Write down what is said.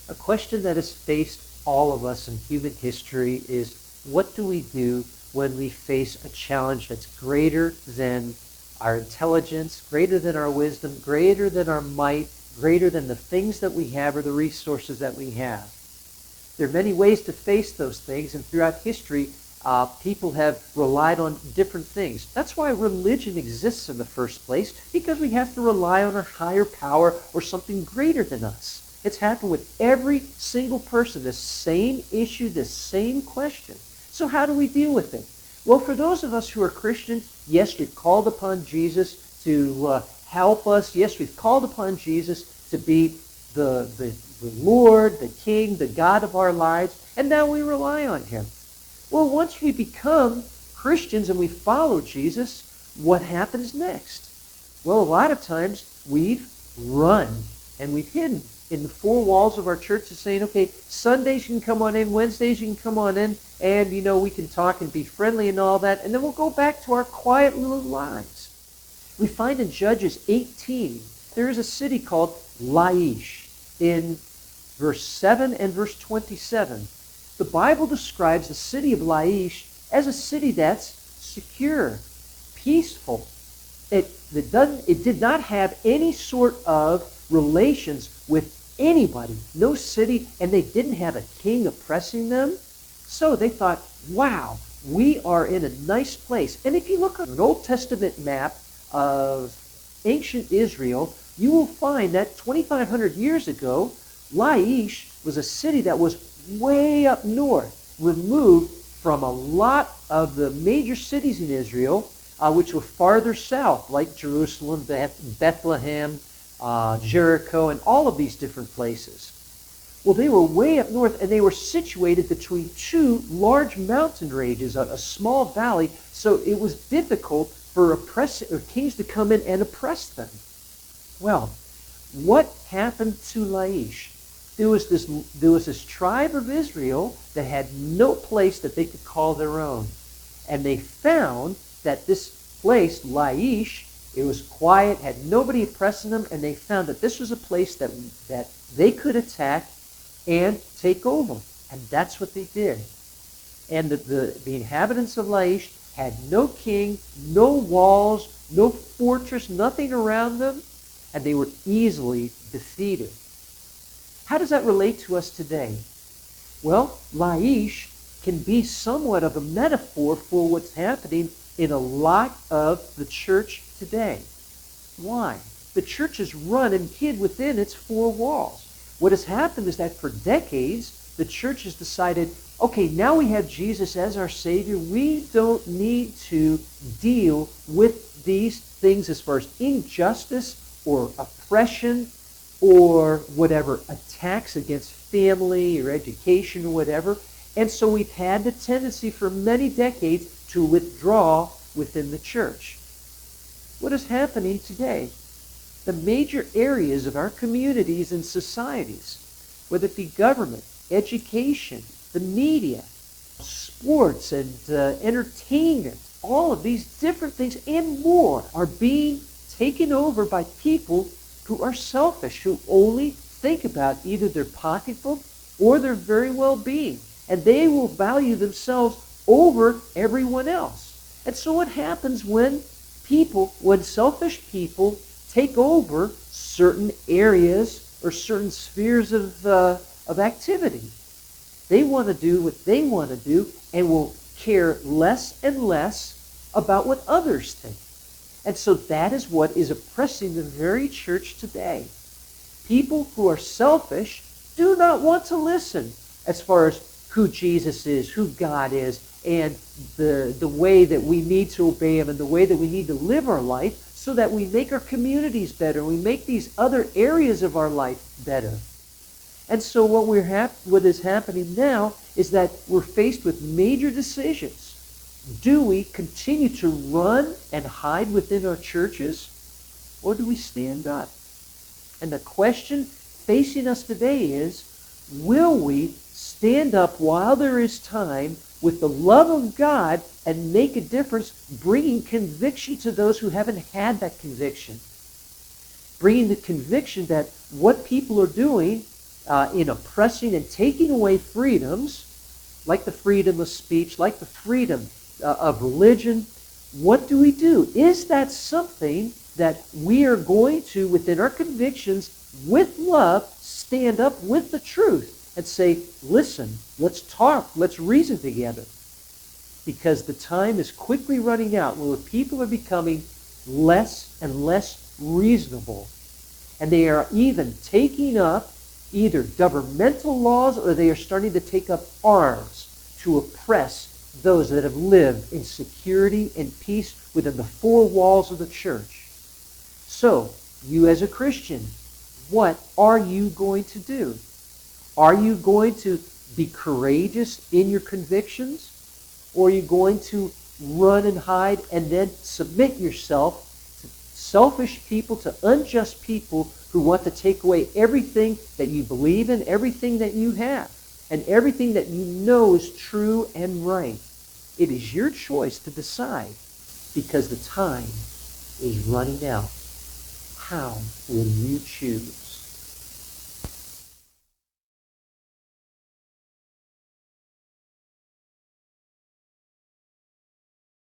A question that has faced all of us in human history is, what do we do when we face a challenge that's greater than our intelligence, greater than our wisdom, greater than our might, greater than the things that we have or the resources that we have? There are many ways to face those things, and throughout history, people have relied on different things. That's why religion exists in the first place, because we have to rely on a higher power or something greater than us. It's happened with every single person, this same issue, this same question. So how do we deal with it? Well, for those of us who are Christians, yes, we've called upon Jesus to help us. Yes, we've called upon Jesus to be the Lord, the King, the God of our lives, and now we rely on him. Well, once we become Christians and we follow Jesus, what happens next? Well, a lot of times we've run and we've hidden in the four walls of our church, is saying, okay, Sundays you can come on in, Wednesdays you can come on in, and we can talk and be friendly and all that, and then we'll go back to our quiet little lives. We find in Judges 18, there is a city called Laish. In verse 7 and verse 27, the Bible describes the city of Laish as a city that's secure, peaceful. It did not have any sort of relations with anybody, no city, and they didn't have a king oppressing them. So they thought, wow, we are in a nice place. And if you look at an Old Testament map of ancient Israel, you will find that 2,500 years ago, Laish was a city that was way up north, removed from a lot of the major cities in Israel, which were farther south, like Jerusalem, Bethlehem, Jericho, and all of these different places. Well, they were way up north, and they were situated between two large mountain ranges, a small valley, so it was difficult for kings to come in and oppress them. Well, what happened to Laish? There was this tribe of Israel that had no place that they could call their own. And they found that this place, Laish, it was quiet, had nobody oppressing them, and they found that this was a place that they could attack and take over. And that's what they did. And the inhabitants of Laish had no king, no walls, no fortress, nothing around them, and they were easily defeated. How does that relate to us today? Well, Laish can be somewhat of a metaphor for what's happening in a lot of the church today. Why? The church is run and hid within its four walls. What has happened is that for decades, the church has decided, okay, now we have Jesus as our Savior. We don't need to deal with these things as far as injustice or oppression or whatever, attacks against family or education or whatever. And so we've had the tendency for many decades to withdraw within the church. What is happening today? The major areas of our communities and societies, whether it be government, education, the media, sports and entertainment, all of these different things and more are being taken over by people who are selfish, who only think about either their pocketbook or their very well-being. And they will value themselves over everyone else. And so what happens when selfish people take over certain areas or certain spheres of activity? They want to do what they want to do and will care less and less about what others think. And so that is what is oppressing the very church today. People who are selfish do not want to listen as far as who Jesus is, who God is, and the way that we need to obey him and the way that we need to live our life so that we make our communities better, we make these other areas of our life better. And so what is happening now is that we're faced with major decisions. Do we continue to run and hide within our churches, or do we stand up? And the question facing us today is, will we stand up while there is time with the love of God and make a difference, bringing conviction to those who haven't had that conviction? Bringing the conviction that what people are doing in oppressing and taking away freedoms, like the freedom of speech, like the freedom of religion, what do we do? Is that something that we are going to, within our convictions, with love, stand up with the truth and say, listen, let's talk, let's reason together? Because the time is quickly running out where people are becoming less and less reasonable. And they are even taking up either governmental laws, or they are starting to take up arms to oppress those that have lived in security and peace within the four walls of the church. So, you as a Christian, what are you going to do? Are you going to be courageous in your convictions? Or are you going to run and hide and then submit yourself to selfish people, to unjust people who want to take away everything that you believe in, everything that you have, and everything that you know is true and right? It is your choice to decide, because the time is running out. How will you choose?